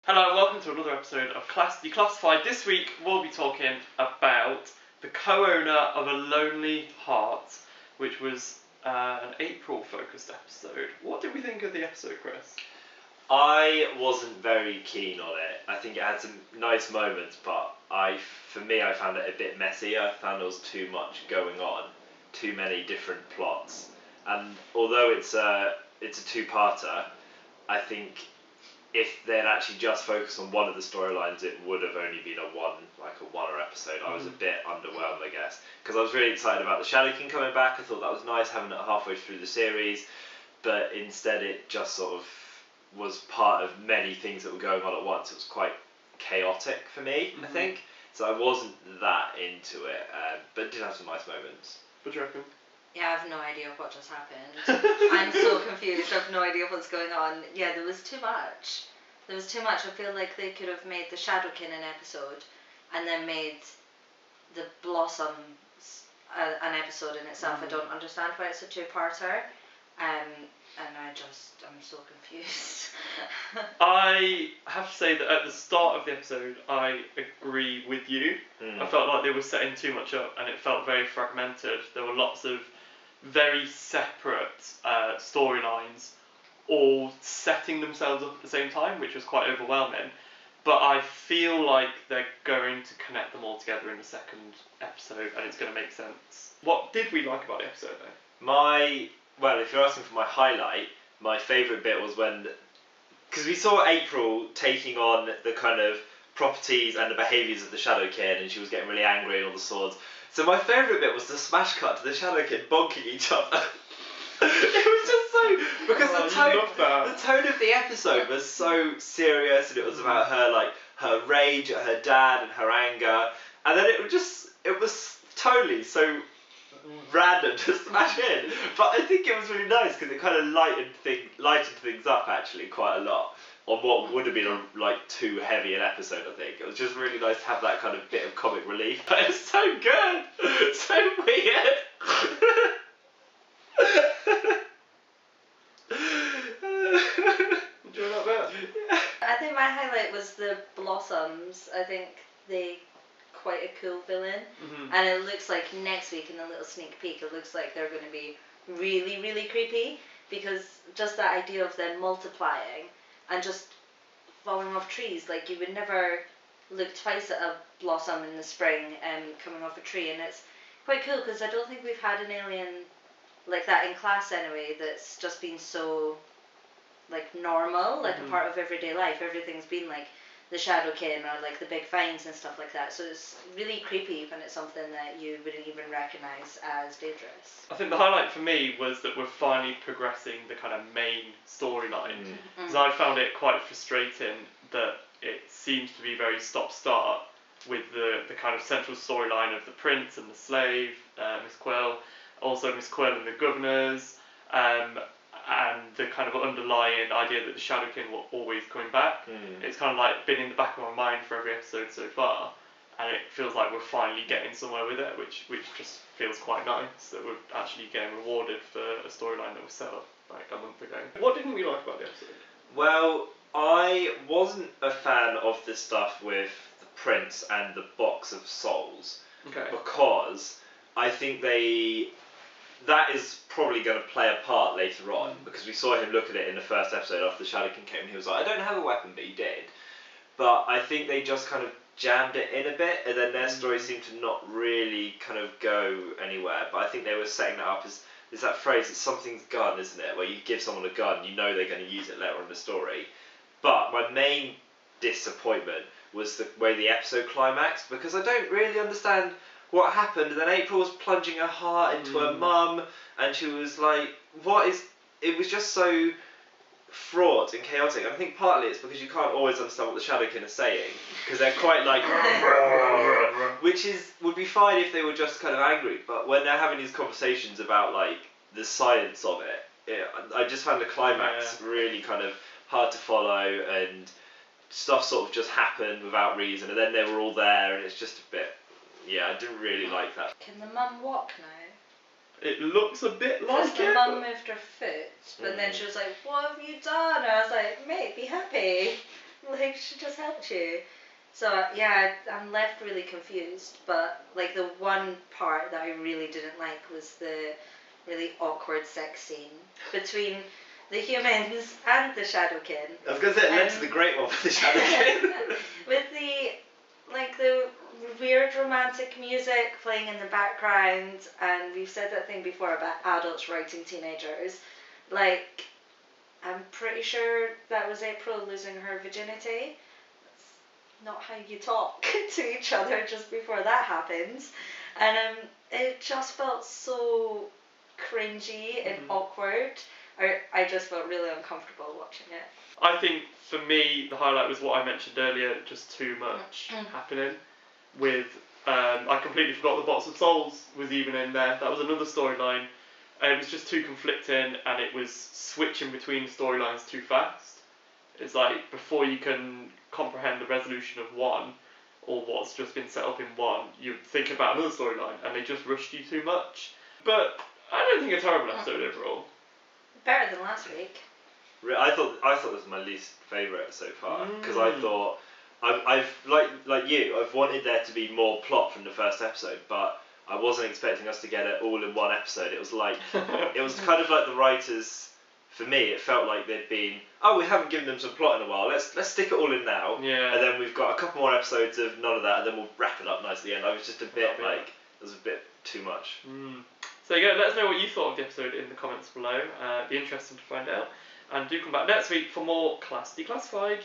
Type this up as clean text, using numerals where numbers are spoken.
Hello and welcome to another episode of Declassified. This week we'll be talking about the co-owner of A Lonely Heart, which was an April focused episode. What did we think of the episode, Chris? I wasn't very keen on it. I think it had some nice moments, but for me I found it a bit messy. I found there was too much going on, too many different plots. And although it's a two-parter, I think if they'd actually just focused on one of the storylines, it would have only been a one-er episode. I was a bit underwhelmed, I guess, because I was really excited about the Shadow King coming back. I thought that was nice having it halfway through the series, but instead it just sort of was part of many things that were going on at once. It was quite chaotic for me, I think. So I wasn't that into it, but it did have some nice moments. What do you reckon? Yeah, I have no idea what just happened. I'm so confused. I have no idea what's going on. Yeah, there was too much. I feel like they could have made the Shadowkin an episode and then made the Blossoms an episode in itself. I don't understand why it's a two-parter. And I'm so confused. I have to say that at the start of the episode, I agree with you. I felt like they were setting too much up and it felt very fragmented. There were lots of very separate storylines all setting themselves up at the same time, which was quite overwhelming. But I feel like they're going to connect them all together in the second episode and it's going to make sense. What did we like about the episode though? Well, if you're asking for my highlight, my favourite bit was when, because we saw April taking on the kind of properties and the behaviours of the Shadow Kid, and she was getting really angry and all the swords. So my favourite bit was the smash cut to the Shadow Kid bonking each other. It was just so, because the tone of the episode was so serious, and it was about her rage at her dad and her anger, and then it was totally so random to smash in, but I think it was really nice because it kind of lightened things up actually quite a lot on what would have been too heavy an episode. I think it was just really nice to have that kind of bit of comic relief. But it's so good, so weird. Do you like that? Yeah. I think my highlight was the Blossoms. I think they quite a cool villain, and it looks like next week in the little sneak peek it looks like they're going to be really, really creepy, because just that idea of them multiplying and just falling off trees, like you would never look twice at a blossom in the spring coming off a tree, and it's quite cool because I don't think we've had an alien like that in class anyway that's just been so normal, a part of everyday life. Everything's been like the Shadowkin or the big finds and stuff like that. So it's really creepy when it's something that you wouldn't even recognise as dangerous. I think the highlight for me was that we're finally progressing the kind of main storyline. Because I found it quite frustrating that it seems to be very stop-start with the kind of central storyline of the prince and the slave, Miss Quill, also Miss Quill and the governors, and the kind of underlying idea that the Shadowkin were always coming back. It's kind of been in the back of my mind for every episode so far, and it feels like we're finally getting somewhere with it, which just feels quite nice that we're actually getting rewarded for a storyline that was set up a month ago. What didn't we like about the episode? Well, I wasn't a fan of the stuff with the prince and the box of souls, because I think that is probably going to play a part later on, because we saw him look at it in the first episode after the Shadow King came and he was like, I don't have a weapon, but he did. But I think they just kind of jammed it in a bit, and then their story seemed to not really kind of go anywhere. But I think they were setting that up as, there's that phrase, it's something's gun, isn't it? Where you give someone a gun, you know they're going to use it later on in the story. But my main disappointment was the way the episode climaxed, because I don't really understand what happened. And then April was plunging her heart into her mum, and she was like, it was just so fraught and chaotic. And I think partly it's because you can't always understand what the Shadowkin are saying, because they're quite which would be fine if they were just kind of angry, but when they're having these conversations about the science of it, I just found the climax really kind of hard to follow, and stuff sort of just happened without reason, and then they were all there, and it's just a bit, I didn't really like that. Can the mum walk now? It looks a bit like it. Because the mum moved her foot, but then she was like, what have you done? And I was like, mate, be happy. Like, she just helped you. So, yeah, I'm left really confused. But, like, the one part that I really didn't like was the really awkward sex scene between the humans and the Shadowkin. I was going to say, it led to the great one for the Shadowkin. With the weird romantic music playing in the background, and we've said that thing before about adults writing teenagers. Like, I'm pretty sure that was April losing her virginity. That's not how you talk to each other just before that happens. And it just felt so cringy and awkward. I just felt really uncomfortable watching it. I think for me the highlight was what I mentioned earlier, just too much happening. With I completely forgot the Box of Souls was even in there. That was another storyline. It was just too conflicting, and it was switching between storylines too fast. It's like before you can comprehend the resolution of one, or what's just been set up in one, you think about another storyline, and they just rushed you too much. But I don't think a terrible episode overall. Better than last week. I thought this was my least favourite so far, because I thought I've like you, I've wanted there to be more plot from the first episode, but I wasn't expecting us to get it all in one episode. It was like it was kind of like the writers. For me, it felt like they'd been, we haven't given them some plot in a while. Let's stick it all in now. Yeah. And then we've got a couple more episodes of none of that, and then we'll wrap it up nicely. And I was just a bit like, it was a bit too much. So yeah, let us know what you thought of the episode in the comments below. It'd be interesting to find out. And do come back next week for more Class Declassified.